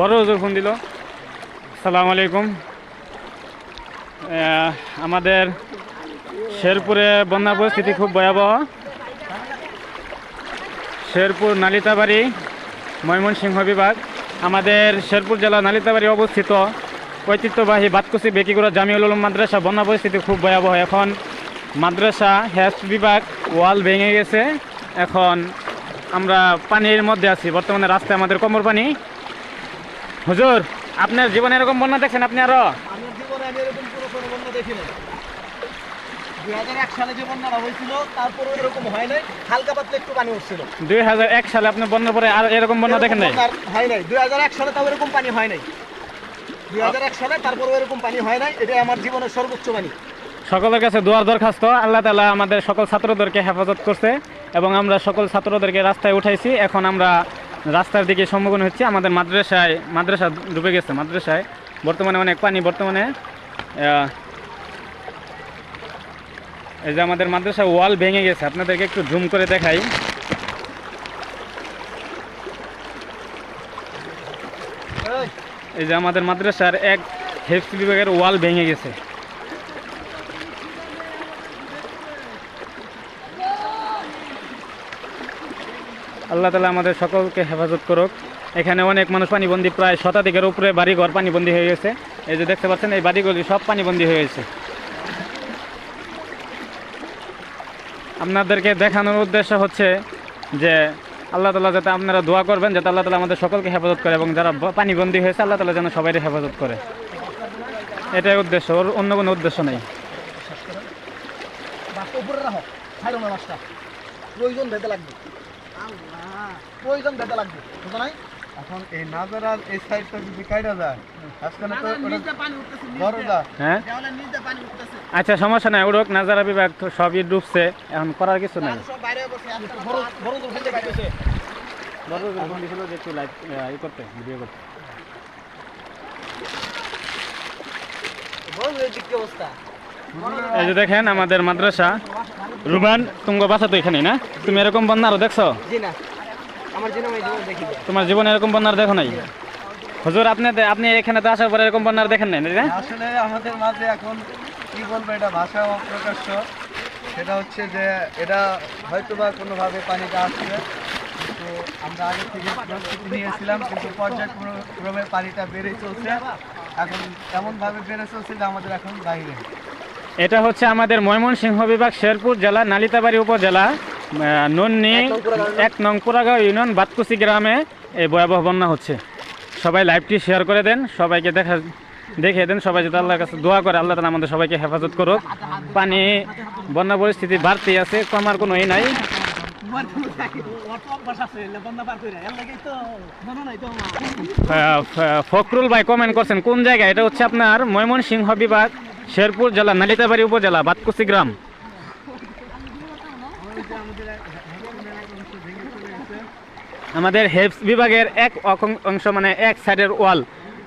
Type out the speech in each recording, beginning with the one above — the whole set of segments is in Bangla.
বড় হুজুর ফোন দিল। আসসালামু আলাইকুম। আমাদের শেরপুরে বন্যা পরিস্থিতি খুব ভয়াবহ। শেরপুর নালিতাবাড়ি ময়মনসিংহ বিভাগ। আমাদের শেরপুর জেলা নালিতাবাড়ি অবস্থিত ঐতিহ্যবাহী বাতকুচি বেকিগুড়া জামিউল উলুম মাদ্রাসা বন্যা পরিস্থিতি খুব ভয়াবহ। এখন মাদ্রাসা হেফজ বিভাগ ওয়াল ভেঙে গেছে। এখন আমরা পানির মধ্যে আছি, বর্তমানে রাস্তায় আমাদের কোমর পানি। হুজুর, আপনার জীবনে এরকম বন্যা দেখছেন আপনি? আরো আমার জীবনে আমি এরকম কোনো বন্যা দেখি নাই। 2001 সালে যে বন্যাটা হয়েছিল তারপরে এরকম হয় নাই, হালকা পাতলা একটু পানি উঠছিল। 2001 সালে আপনি বন্যার পরে আর এরকম বন্যা দেখেন নাই? হয় নাই। 2001 সালে তাও এরকম পানি হয় নাই। 2001 সালে তারপরে এরকম পানি হয় নাই। এটা আমার জীবনের সর্বোচ্চ পানি। সকলের কাছে দোয়ার দরখাস্ত, আল্লাহ তাআলা আমাদের সকল ছাত্রদেরকে হেফাজত করছে এবং আমরা সকল ছাত্রদেরকে রাস্তায় উঠাইছি। এখন আমরা রাস্তার দিকে সম্মুখীন হচ্ছি। আমাদের মাদ্রাসা ডুবে গেছে। মাদ্রাসায় বর্তমানে অনেক পানি। বর্তমানে এই যে আমাদের মাদ্রাসা ওয়াল ভেঙে গেছে, আপনাদেরকে একটু জুম করে দেখাই। এই যে আমাদের মাদ্রাসার এক হেফজ বিভাগের ওয়াল ভেঙে গেছে। আল্লাহ তাআলা আমাদের সকলকে হেফাজত করুক। এখানে অনেক মানুষ পানিবন্দী, প্রায় শতাধিকের উপরে বাড়িঘর পানিবন্দী হয়ে গেছে। এই যে দেখতে পাচ্ছেন, এই বাড়িগুলি সব পানিবন্দী হয়ে গেছে। আপনাদেরকে দেখানোর উদ্দেশ্য হচ্ছে যে আল্লাহ তাআলা যাতে আপনারা দোয়া করবেন, যাতে আল্লাহ তাআলা আমাদের সকলকে হেফাজত করে এবং যারা পানিবন্দী হয়েছে আল্লাহ তাআলা যেন সবাই হেফাজত করে। এটাই উদ্দেশ্য, ওর অন্য কোনো উদ্দেশ্য নেই। প্রয়োজন ভেদে লাগবে, প্রয়োজন ভেদে লাগবে, বুঝো নাই? এখন এই নাজারার এই সাইডটা যদি কাইটা যায় আজকে তো পানি উঠতেছে, বড় দা হ্যাঁ, দেওয়ালের নিচে পানি উঠতেছে। আচ্ছা, সমস্যা নাই। ওরক নাজারা বিভাগ তো সবই ডুবছে, এখন করার কিছু নাই। সব বাইরে বসে বড় বড় দূর থেকে বাইরেছে। একটু লাইভ করতে, ভিডিও করতে। বড় দূরের দিক কি অবস্থা? এই যে দেখেন আমাদের মাদ্রাসা। রুবান, তুঙ্গ বাসা তো এখানে না? তুমি এরকম বন্যা আরো দেখছো? জি না, আমার জীবনে দেখি না। তোমার জীবনে এরকম বন্যার দেখো নাই? হুজুর, আপনি এখানে তো আসার পরে এরকম বন্যার দেখেন নাই না? আসলে আমাদের মাঝে এখন কি বলবো, এটা ভাষা অপ্রকাশ্য। সেটা হচ্ছে যে এটা হয়তোবা কোনোভাবে পানিটা আসছে, কিন্তু আমরা আগে থেকে প্রস্তুতি নিয়েছিলাম, কিন্তু পর্যায়ক্রমে পানিটা বেড়ে চলছে। এখন এমনভাবে বেড়ে চলছে যে আমাদের এখন বাইরে। এটা হচ্ছে আমাদের ময়মনসিংহ বিভাগ শেরপুর জেলা নালিতাবাড়ি উপজেলা নন্নি 1 নং পুরাগাঁও ইউনিয়ন বাতকুচি গ্রামে এই ভয়াবহ বন্যা হচ্ছে। সবাই লাইভটি শেয়ার করে দেন, সবাইকে দেখিয়ে দেন। সবাই যদি আল্লাহর কাছে দোয়া করে আল্লাহ তাআলা আমাদের সবাইকে হেফাজত করুক। পানি বন্যা পরিস্থিতি বাড়তেই আছে, কমার কোনো ই নাই। ফখরুল ভাই কমেন্ট করছেন কোন জায়গায়? এটা হচ্ছে আপনার ময়মনসিংহ বিভাগ শেরপুর জেলা নালিতাবাড়ি উপজেলা বাতকুচি গ্রাম। আমাদের হেফজ বিভাগের এক অংশ, মানে এক সাইডের ওয়াল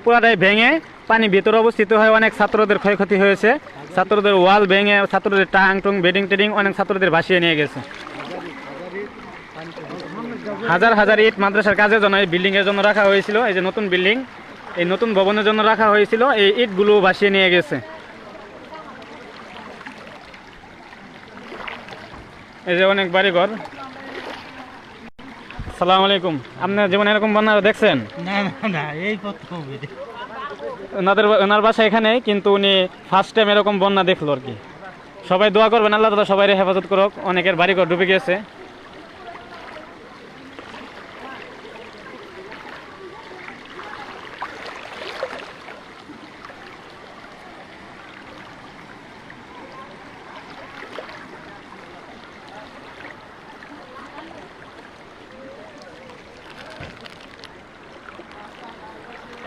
পুরাটাই ভেঙে পানি ভিতরে অবস্থিত হয়। অনেক ছাত্রদের ক্ষয়ক্ষতি হয়েছে। ছাত্রদের ওয়াল ভেঙে ছাত্রদের টাং টুং বেডিং টেডিং অনেক ছাত্রদের ভাসিয়ে নিয়ে গেছে। হাজার হাজার ইট মাদ্রাসার কাজের জন্য, এই বিল্ডিংয়ের জন্য রাখা হয়েছিল। এই যে নতুন বিল্ডিং, এই নতুন ভবনের জন্য রাখা হয়েছিল। এই ইটগুলো ভাসিয়ে নিয়ে গেছে। এই যে অনেক বাড়িঘর। আসসালামু আলাইকুম। আপনার জীবনে এরকম বন্যা দেখছেন? না না, এই প্রথম। ওনার বাসা এখানে, কিন্তু উনি ফার্স্ট টাইম এরকম বন্যা দেখলো আর কি। সবাই দোয়া করবেন আল্লাহ তাআলা সবাই হেফাজত করুক। অনেকের বাড়িঘর ডুবে গেছে।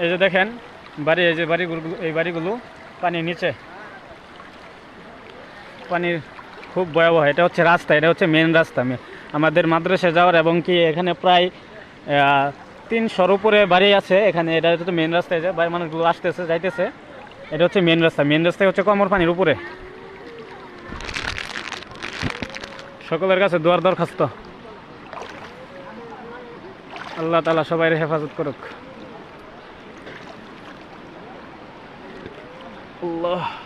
এই যে দেখেন বাড়ি, এই যে বাড়িগুলো পানির নিচে। পানির খুব ভয়াবহ। এটা হচ্ছে রাস্তা, এটা হচ্ছে মেন রাস্তা আমাদের মাদ্রাসায় যাওয়ার, এবং কি এখানে প্রায় 300-র উপরে বাড়ি আছে এখানে। এটা হচ্ছে মেন রাস্তায় যে বাড়ির মানুষগুলো আসতেছে যাইতেছে। এটা হচ্ছে মেন রাস্তা। মেন রাস্তায় হচ্ছে কোমর পানির উপরে। সকলের কাছে দোয়ার দরখাস্ত, আল্লাহ তাআলা সবাই হেফাজত করুক। আল্লাহ।